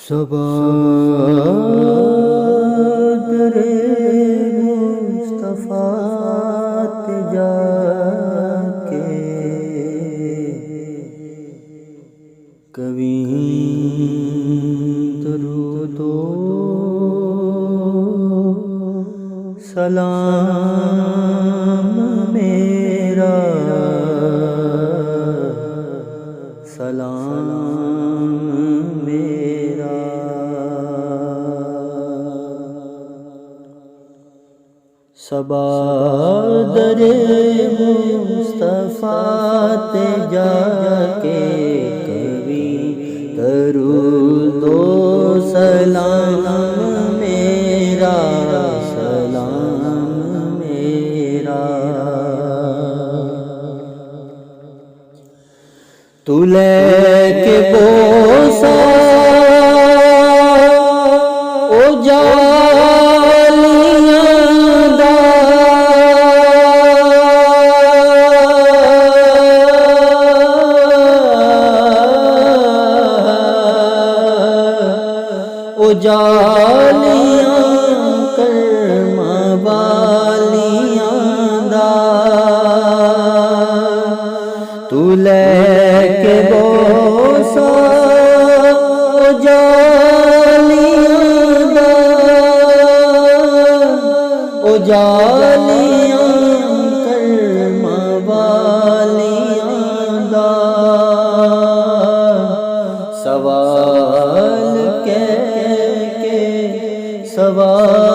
صبا در مصطفیٰ جا کے کبھی درود و سلام میرا سلام میرا صبا در مصطفیٰ جا کے کبھی درود و سلام میرا سلام میرا تو لے کے بوسا او جالیاں دا او جالیاں کرم والیاں دا تو لے کے بوسا او جالیاں دا او جالیاں کرم والیاں دا سوال